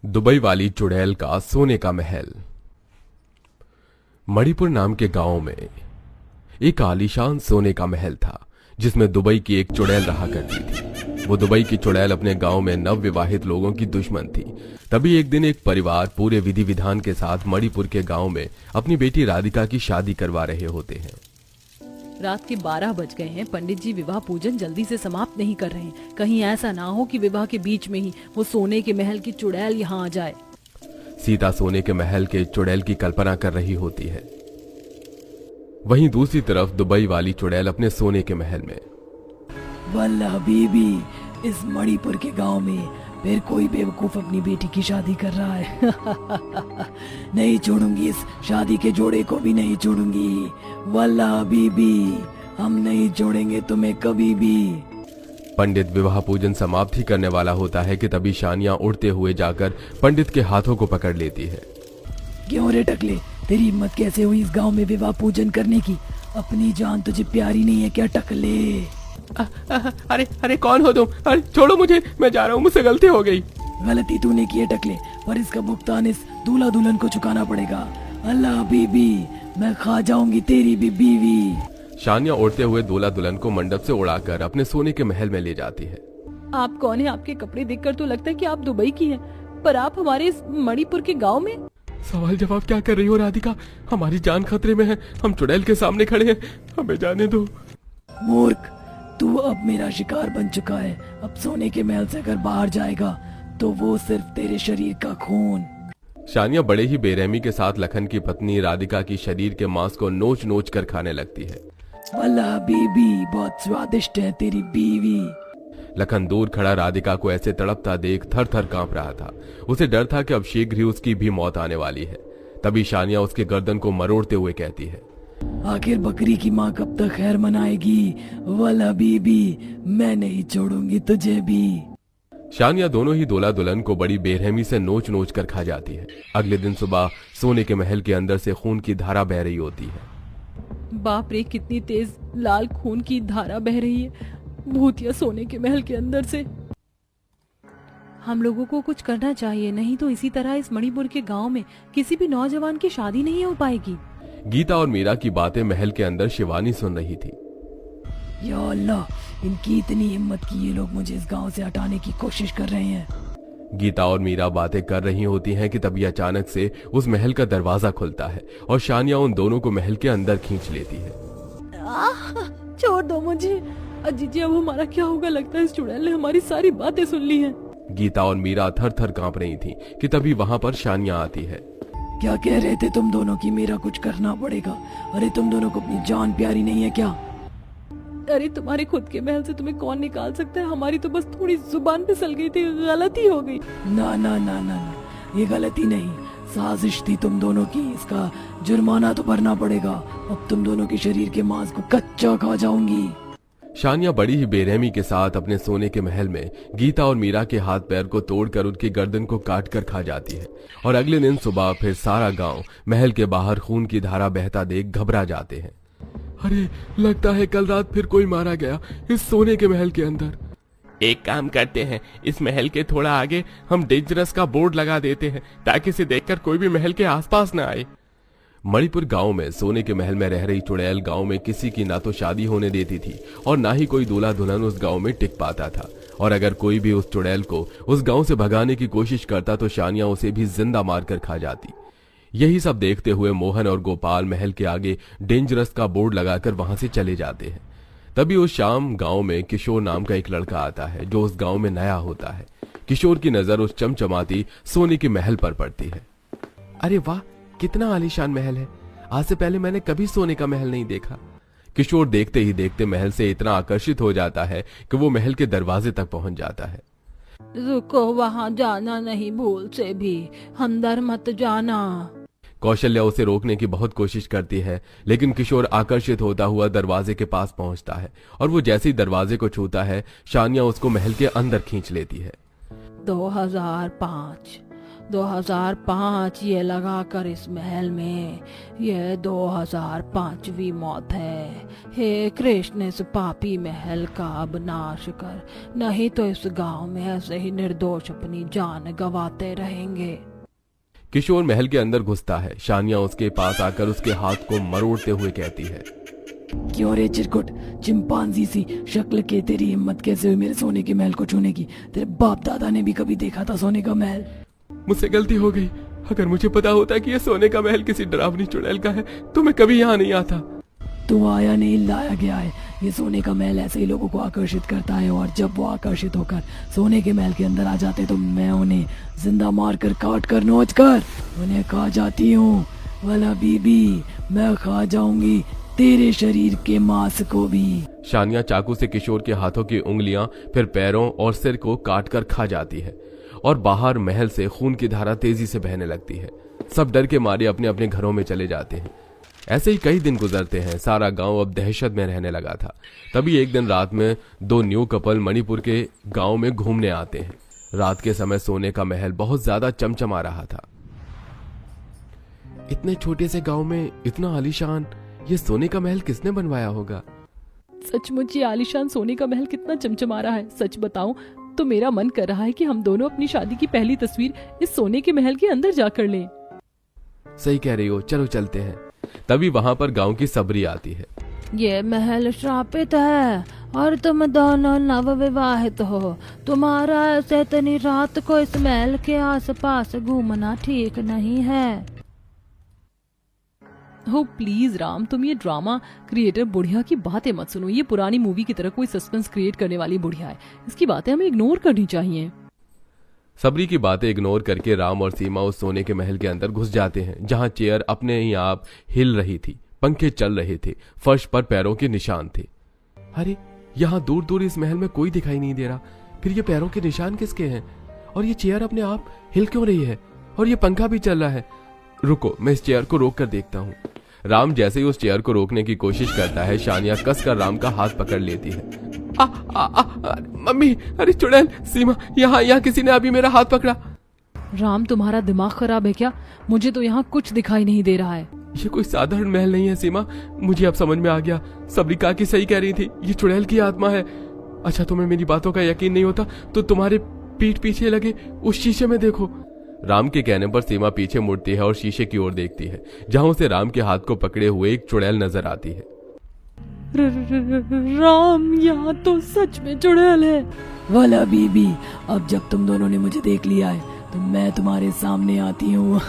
Dubai वाली चुड़ैल का सोने का महल। मणिपुर नाम के गांव में एक आलीशान सोने का महल था, जिसमें दुबई की एक चुड़ैल रहा करती थी। वो दुबई की चुड़ैल अपने गांव में नव विवाहित लोगों की दुश्मन थी। तभी एक दिन एक परिवार पूरे विधि विधान के साथ मणिपुर के गांव में अपनी बेटी राधिका की शादी करवा रहे होते हैं। रात के 12 बज गए हैं। पंडित जी विवाह पूजन जल्दी से समाप्त नहीं कर रहे हैं। कहीं ऐसा ना हो कि विवाह के बीच में ही वो सोने के महल की चुड़ैल यहाँ आ जाए। सीता सोने के महल के चुड़ैल की कल्पना कर रही होती है। वहीं दूसरी तरफ दुबई वाली चुड़ैल अपने सोने के महल में। वल्लाह बीबी, इस मणिपुर के गांव में फिर कोई बेवकूफ अपनी बेटी की शादी कर रहा है। नहीं छोड़ूंगी, इस शादी के जोड़े को भी नहीं छोड़ूंगी। वल्लाह बीबी, हम नहीं छोड़ेंगे तुम्हें कभी भी। पंडित विवाह पूजन समाप्त ही करने वाला होता है कि तभी शानिया उड़ते हुए जाकर पंडित के हाथों को पकड़ लेती है। क्यों रे टकले, तेरी हिम्मत कैसे हुई इस गांव में विवाह पूजन करने की? अपनी जान तुझे प्यारी नहीं है क्या टकले? अरे अरे कौन हो तुम? अरे छोड़ो मुझे, मैं जा रहा हूँ, मुझसे गलती हो गई। गलती तूने की है टकले, पर इसका भुगतान इस दूल्हा दुल्हन को चुकाना पड़ेगा। अल्लाह बीबी, मैं खा जाऊंगी तेरी भी बीवी। शानिया उड़ते हुए दूल्हा दुल्हन को मंडप से उड़ाकर अपने सोने के महल में ले जाती है। आप कौन है? आपके कपड़े देखकर तो लगता है कि आप दुबई की हैं, पर आप हमारे इस मणिपुर के गांव में। सवाल जवाब क्या कर रही हो राधिका? हमारी जान खतरे में है, हम चुड़ैल के सामने खड़े हैं, हमें जाने दो। मूर्ख, तू अब मेरा शिकार बन चुका है। अब सोने के महल से अगर बाहर जाएगा तो वो सिर्फ तेरे शरीर का खून। शानिया बड़े ही बेरहमी के साथ लखन की पत्नी राधिका की शरीर के मांस को नोच नोच कर खाने लगती है। वल्लाह बीबी, बहुत स्वादिष्ट है तेरी बीवी। लखन दूर खड़ा राधिका को ऐसे तड़पता देख थर थर कांप रहा था। उसे डर था कि अब शीघ्र ही उसकी भी मौत आने वाली है। तभी शानिया उसके गर्दन को मरोड़ते हुए कहती है, आखिर बकरी की माँ कब तक खैर मनाएगी? वल्लाह बीबी, मैं नहीं छोड़ूंगी तुझे भी। शानिया दोनों ही दूल्हा दुल्हन को बड़ी बेरहमी से नोच नोच कर खा जाती है। अगले दिन सुबह सोने के महल के अंदर से खून की धारा बह रही होती है। बाप रे, कितनी तेज लाल खून की धारा बह रही है भूतिया सोने के महल के अंदर से। हम लोगों को कुछ करना चाहिए, नहीं तो इसी तरह इस मणिपुर के गांव में किसी भी नौजवान की शादी नहीं हो पाएगी। गीता और मीरा की बातें महल के अंदर शिवानी सुन रही थी। या अल्लाह, इनकी इतनी हिम्मत कि ये लोग मुझे इस गांव से हटाने की कोशिश कर रहे हैं। गीता और मीरा बातें कर रही होती हैं कि तभी अचानक से उस महल का दरवाजा खुलता है और शानिया उन दोनों को महल के अंदर खींच लेती है। छोड़ दो मुझे। अजी जी, अब हमारा क्या होगा? लगता है इस चुड़ैल ने हमारी सारी बातें सुन ली हैं। गीता और मीरा थर थर कांप रही थी कि तभी वहां पर शानिया आती है। क्या कह रहे थे तुम दोनों की? मेरा कुछ करना पड़ेगा। अरे तुम दोनों को अपनी जान प्यारी नहीं है क्या? अरे तुम्हारे खुद के महल से तुम्हें कौन निकाल सकता है? हमारी तो बस थोड़ी जुबान फिसल गई थी, गलती हो गई। ना ना ना ना ना, ये गलती नहीं, साजिश थी तुम दोनों की। इसका जुर्माना तो भरना पड़ेगा। अब तुम दोनों के शरीर के मांस को कच्चा खा जाऊंगी। शानिया बड़ी ही बेरहमी के साथ अपने सोने के महल में गीता और मीरा के हाथ पैर को तोड़कर उनकी गर्दन को काट कर खा जाती है। और अगले दिन सुबह फिर सारा गांव महल के बाहर खून की धारा बहता देख घबरा जाते हैं। अरे, लगता है कल रात फिर कोई मारा गया इस सोने के महल के अंदर। एक काम करते हैं, इस महल के थोड़ा आगे हम डेंजरस का बोर्ड लगा देते हैं ताकि इसे देखकर कोई भी महल के आसपास न आए। मणिपुर गांव में सोने के महल में रह रही चुड़ैल गांव में किसी की ना तो शादी होने देती थी और ना ही कोई दूल्हा दुल्हन उस गांव में टिक पाता था। और अगर कोई भी उस चुड़ैल को उस गांव से भगाने की कोशिश करता तो शानिया उसे भी जिंदा मारकर खा जाती। यही सब देखते हुए मोहन और गोपाल महल के आगे डेंजरस का बोर्ड लगाकर वहां से चले जाते हैं। तभी उस शाम गांव में किशोर नाम का एक लड़का आता है जो उस गांव में नया होता है। किशोर की नजर उस चमचमाती सोने के महल पर पड़ती है। अरे वाह, कितना आलीशान महल है, आज से पहले मैंने कभी सोने का महल नहीं देखा। किशोर देखते ही देखते महल से इतना आकर्षित हो जाता है कि वो महल के दरवाजे तक पहुंच जाता है। रुको, वहां जाना नहीं, भूल से भी अंदर मत जाना। कौशल्या उसे रोकने की बहुत कोशिश करती है, लेकिन किशोर आकर्षित होता हुआ दरवाजे के पास पहुंचता है और वो जैसे ही दरवाजे को छूता है शानिया उसको महल के अंदर खींच लेती है। 2005, 2005 ये लगाकर इस महल में, ये 2005वीं मौत है। हे कृष्ण, इस पापी महल का अब नाश कर, नहीं तो इस गांव में ऐसे ही निर्दोष अपनी जान गंवाते रहेंगे। किशोर महल के अंदर घुसता है। शानिया उसके पास आकर उसके हाथ को मरोड़ते हुए कहती है, क्यों रे चिरकुट, चिंपांजी सी शक्ल के तेरी हिम्मत कैसे हुई मेरे सोने के महल को छूने की? तेरे बाप दादा ने भी कभी देखा था सोने का महल? मुझसे गलती हो गई। अगर मुझे पता होता कि यह सोने का महल किसी डरावनी चुड़ैल का है तो मैं कभी यहाँ नहीं आता। तू आया नहीं, लाया गया है। ये सोने का महल ऐसे ही लोगों को आकर्षित करता है, और जब वो आकर्षित होकर सोने के महल के अंदर आ जाते तो मैं उन्हें जिंदा मार कर, काट कर, नोच कर उन्हें खा जाती हूँ। वाला बीबी, मैं खा जाऊंगी तेरे शरीर के मांस को भी। शानिया चाकू से किशोर के हाथों की उंगलियां, फिर पैरों और सिर को काटकर खा जाती है और बाहर महल से खून की धारा तेजी से बहने लगती है। सब डर के मारे अपने अपने घरों में चले जाते हैं। ऐसे ही कई दिन गुजरते हैं। सारा गांव अब दहशत में रहने लगा था। तभी एक दिन रात में दो न्यू कपल मणिपुर के गांव में घूमने आते हैं। रात के समय सोने का महल बहुत ज्यादा चमचमा रहा था। इतने छोटे से गांव में इतना आलीशान ये सोने का महल किसने बनवाया होगा? सचमुच ये आलीशान सोने का महल कितना चमचमा रहा है। सच बताऊं तो मेरा मन कर रहा है कि हम दोनों अपनी शादी की पहली तस्वीर इस सोने के महल के अंदर जाकर लें। सही कह रही हो, चलो चलते हैं। तभी वहां पर गांव की सबरी आती है। ये महल श्रापित है और तुम दोनों नवविवाहित हो। तुम्हारा ऐसे इतनी रात को इस महल के आसपास घूमना ठीक नहीं है। हो प्लीज राम, तुम ये ड्रामा क्रिएटर बुढ़िया की बातें मत सुनो। ये पुरानी मूवी की तरह कोई सस्पेंस क्रिएट करने वाली बुढ़िया है। इसकी बातें हमें इग्नोर करनी चाहिए। सबरी की बातें इग्नोर करके राम और सीमा उस सोने के महल के अंदर घुस जाते हैं, जहां चेयर अपने ही आप हिल रही थी, पंखे चल रहे थे, फर्श पर पैरों के निशान थे। अरे यहाँ दूर दूर इस महल में कोई दिखाई नहीं दे रहा, फिर ये पैरों के निशान किसके हैं? और ये चेयर अपने आप हिल क्यों रही है? और ये पंखा भी चल रहा है। रुको, मैं इस चेयर को रोक कर देखता हूँ। राम जैसे ही उस चेयर को रोकने की कोशिश करता है, शानिया कसकर राम का हाथ पकड़ लेती है। मम्मी, अरे चुड़ैल, सीमा, यहाँ किसी ने अभी मेरा हाथ पकड़ा। राम, तुम्हारा दिमाग खराब है क्या? मुझे तो यहाँ कुछ दिखाई नहीं दे रहा है। ये कोई साधारण महल नहीं है सीमा, मुझे अब समझ में आ गया। सबरी काकी सही कह रही थी, ये चुड़ैल की आत्मा है। अच्छा, तुम्हें मेरी बातों का यकीन नहीं होता तो तुम्हारे पीठ पीछे लगे उस शीशे में देखो। राम के कहने पर सीमा पीछे मुड़ती है और शीशे की ओर देखती है, जहां उसे राम के हाथ को पकड़े हुए एक चुड़ैल नजर आती है। राम, यहाँ तो सच में चुड़ैल है। वाला बीबी, अब जब तुम दोनों ने मुझे देख लिया है तो मैं तुम्हारे सामने आती हूँ।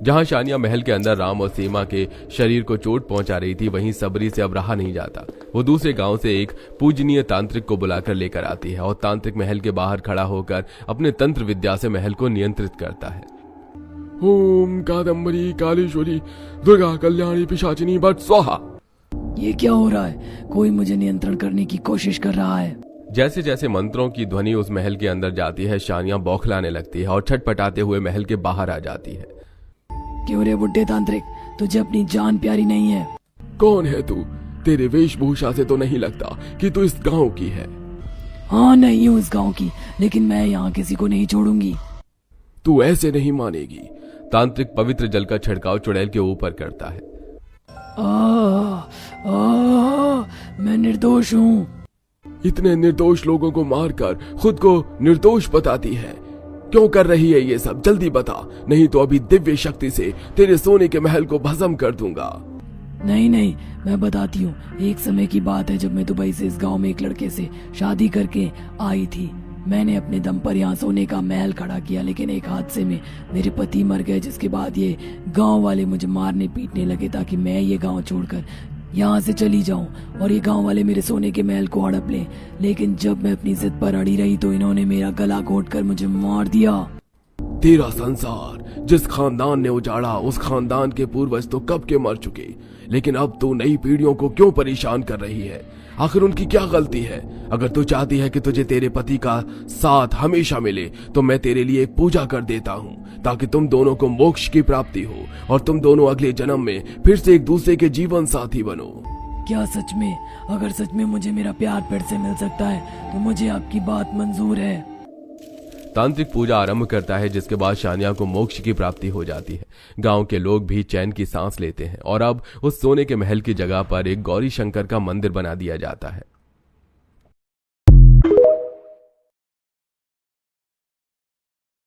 जहां शानिया महल के अंदर राम और सीमा के शरीर को चोट पहुंचा रही थी, वहीं सबरी से अब रहा नहीं जाता। वो दूसरे गांव से एक पूजनीय तांत्रिक को बुलाकर लेकर आती है और तांत्रिक महल के बाहर खड़ा होकर अपने तंत्र विद्या से महल को नियंत्रित करता है। ओम कादम्बरी कालेश्वरी दुर्गा कल्याणी पिशाचिनी भट्ट स्वाहा। ये क्या हो रहा है? कोई मुझे नियंत्रण करने की कोशिश कर रहा है। जैसे जैसे मंत्रों की ध्वनि उस महल के अंदर जाती है, शानिया बौखलाने लगती है और छटपटाते हुए महल के बाहर आ जाती है। क्यों रे बुड्ढे तांत्रिक, तुझे अपनी जान प्यारी नहीं है? कौन है तू? तेरे वेशभूषा से तो नहीं लगता कि तू इस गांव की है। हाँ, नहीं हूँ इस गांव की, लेकिन मैं यहाँ किसी को नहीं छोड़ूंगी। तू ऐसे नहीं मानेगी। तांत्रिक पवित्र जल का छिड़काव चुड़ैल के ऊपर करता है। मैं निर्दोष हूँ। इतने निर्दोष लोगों को मारकर खुद को निर्दोष बताती है। क्यों कर रही है ये सब? जल्दी बता, नहीं तो अभी दिव्य शक्ति से तेरे सोने के महल को भस्म कर दूंगा। नहीं, मैं बताती हूँ। एक समय की बात है जब मैं दुबई से इस गांव में एक लड़के से शादी करके आई थी। मैंने अपने दम पर यहाँ सोने का महल खड़ा किया, लेकिन एक हादसे में मेरे पति मर गए, जिसके बाद ये गांव वाले मुझे मारने पीटने लगे ताकि मैं ये गांव छोड़कर यहाँ से चली जाऊं और ये गांव वाले मेरे सोने के महल को हड़प लें। लेकिन जब मैं अपनी जिद पर अड़ी रही तो इन्होंने मेरा गला घोंटकर मुझे मार दिया। तेरा संसार जिस खानदान ने उजाड़ा, उस खानदान के पूर्वज तो कब के मर चुके, लेकिन अब तू नई पीढ़ियों को क्यों परेशान कर रही है? आखिर उनकी क्या गलती है? अगर तू चाहती है कि तुझे तेरे पति का साथ हमेशा मिले तो मैं तेरे लिए एक पूजा कर देता हूँ, ताकि तुम दोनों को मोक्ष की प्राप्ति हो और तुम दोनों अगले जन्म में फिर से एक दूसरे के जीवन साथी बनो। क्या सच में? अगर सच में मुझे मेरा प्यार फिर से मिल सकता है तो मुझे आपकी बात मंजूर है। तांत्रिक पूजा आरंभ करता है, जिसके बाद शानिया को मोक्ष की प्राप्ति हो जाती है। गांव के लोग भी चैन की सांस लेते हैं और अब उस सोने के महल की जगह पर एक गौरी शंकर का मंदिर बना दिया जाता है।